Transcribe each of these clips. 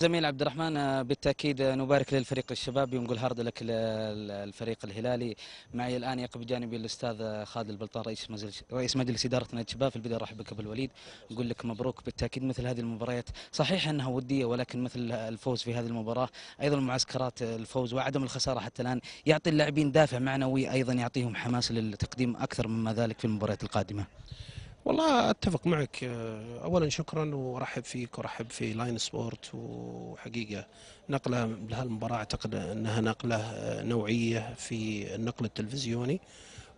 زميل عبد الرحمن، بالتأكيد نبارك للفريق الشبابي ونقول هارد لك الفريق الهلالي. معي الآن يقف بجانبي الأستاذ خالد البلطان، رئيس مجلس إدارة نادي الشباب. في البداية أرحب بك أبو الوليد، نقول لك مبروك. بالتأكيد مثل هذه المباريات صحيح أنها ودية، ولكن مثل الفوز في هذه المباراة، أيضا معسكرات الفوز وعدم الخسارة حتى الآن يعطي اللاعبين دافع معنوي، أيضا يعطيهم حماس للتقديم أكثر مما ذلك في المباريات القادمة. والله اتفق معك. اولا شكرا وارحب فيك وارحب في لاين سبورت. وحقيقه نقله لهالمباراه اعتقد انها نقله نوعيه في النقل التلفزيوني،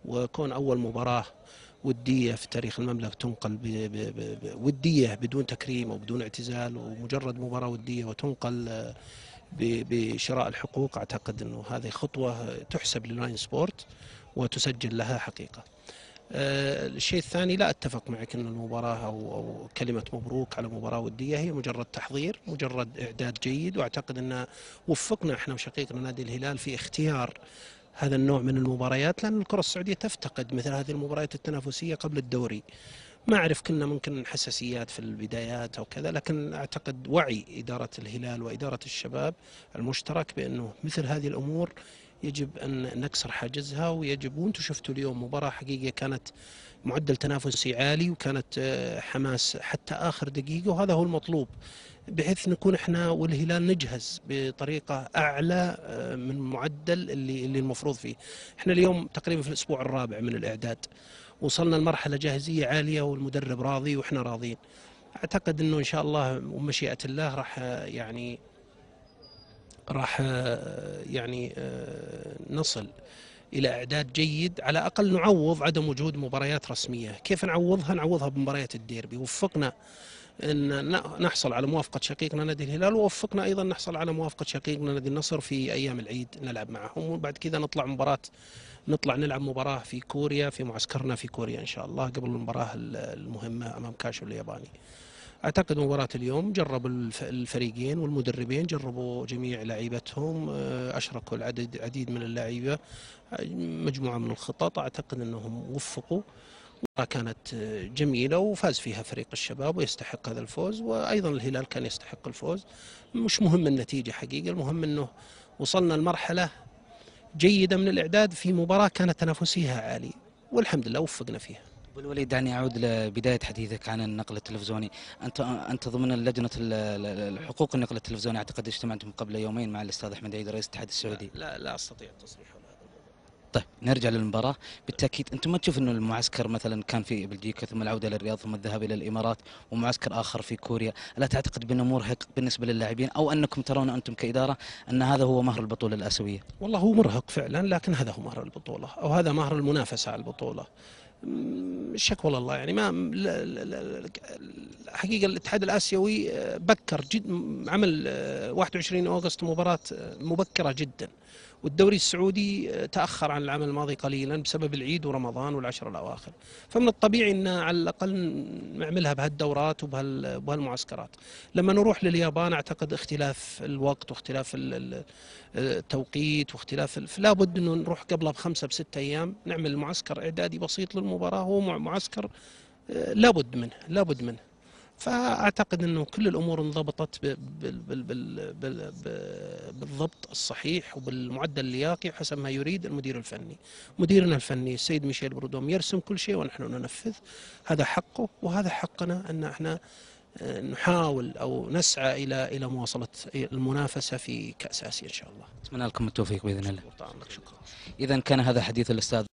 وكون اول مباراه وديه في تاريخ المملكه تنقل وديه بدون تكريم وبدون اعتزال، ومجرد مباراه وديه وتنقل بشراء الحقوق. اعتقد انه هذه خطوه تحسب للاين سبورت وتسجل لها حقيقه. الشيء الثاني، لا أتفق معك أن المباراة أو كلمة مبروك على مباراة ودية هي مجرد تحضير، مجرد إعداد جيد. وأعتقد أن وفقنا إحنا وشقيقنا نادي الهلال في اختيار هذا النوع من المباريات، لأن الكرة السعودية تفتقد مثل هذه المباريات التنافسية قبل الدوري. ما أعرف، كنا ممكن حساسيات في البدايات أو كذا، لكن أعتقد وعي إدارة الهلال وإدارة الشباب المشترك بأنه مثل هذه الأمور يجب أن نكسر حاجزها. ويجب، وأنتم شفتوا اليوم مباراة حقيقة كانت معدل تنافسي عالي، وكانت حماس حتى آخر دقيقة، وهذا هو المطلوب بحيث نكون احنا والهلال نجهز بطريقة أعلى من المعدل اللي المفروض فيه. احنا اليوم تقريبا في الأسبوع الرابع من الإعداد، وصلنا لمرحلة جاهزية عالية، والمدرب راضي وإحنا راضين. أعتقد أنه إن شاء الله ومشيئة الله راح نصل إلى إعداد جيد، على أقل نعوض عدم وجود مباريات رسمية. كيف نعوضها؟ نعوضها بمباريات الديربي. وفقنا أن نحصل على موافقة شقيقنا نادي الهلال، ووفقنا أيضا نحصل على موافقة شقيقنا نادي النصر في أيام العيد نلعب معهم، وبعد كذا نطلع نلعب مباراة في كوريا، في معسكرنا في كوريا إن شاء الله، قبل المباراة المهمة أمام كاشو الياباني. أعتقد مباراة اليوم جرب الفريقين والمدربين جربوا جميع لاعيبتهم، أشركوا العديد من اللاعيبة، مجموعة من الخطط. أعتقد أنهم وفقوا. كانت جميلة وفاز فيها فريق الشباب ويستحق هذا الفوز، وأيضا الهلال كان يستحق الفوز. مش مهم النتيجة حقيقة، المهم أنه وصلنا لمرحلة جيدة من الإعداد في مباراة كانت تنافسيها عالي، والحمد لله وفقنا فيها. أبو الوليد، دعني أعود لبداية حديثك عن النقل التلفزيوني. أنت ضمن لجنة الحقوق النقل التلفزيوني، أعتقد اجتمعتم قبل يومين مع الأستاذ أحمد عيد رئيس الاتحاد السعودي. لا أستطيع التصريح على هذا الموضوع. طيب نرجع للمباراة. بالتأكيد أنتم ما تشوف أنه المعسكر مثلا كان في بلجيكا، ثم العودة للرياض، ثم الذهاب إلى الإمارات، ومعسكر آخر في كوريا، ألا تعتقد بأنه مرهق بالنسبة للاعبين، أو أنكم ترون أنتم كإدارة أن هذا هو مهر البطولة الآسيوية؟ والله هو مرهق فعلا، لكن هذا هو مهر البطولة، أو هذا مهر المنافسة على البطولة. الشكوى والله يعني ما حقيقة الاتحاد الآسيوي بكر عمل 21 أغسطس مباراة مبكرة جدا، والدوري السعودي تأخر عن العام الماضي قليلا بسبب العيد ورمضان والعشر الأواخر. فمن الطبيعي أن على الأقل نعملها بهالدورات وبهالمعسكرات. لما نروح لليابان أعتقد اختلاف الوقت واختلاف التوقيت واختلاف، لابد أنه نروح قبلها ب5 ب6 أيام نعمل معسكر إعدادي بسيط للمباراة. هو معسكر لابد منه. فأعتقد أنه كل الأمور انضبطت بالضبط الصحيح وبالمعدل اللياقي حسب ما يريد المدير الفني. مديرنا الفني السيد ميشيل برودوم يرسم كل شيء ونحن ننفذ. هذا حقه وهذا حقنا، أن احنا نحاول أو نسعى إلى مواصلة المنافسة في كأس آسيا إن شاء الله. أتمنى لكم التوفيق بإذن الله. شكرا. إذا كان هذا حديث الأستاذ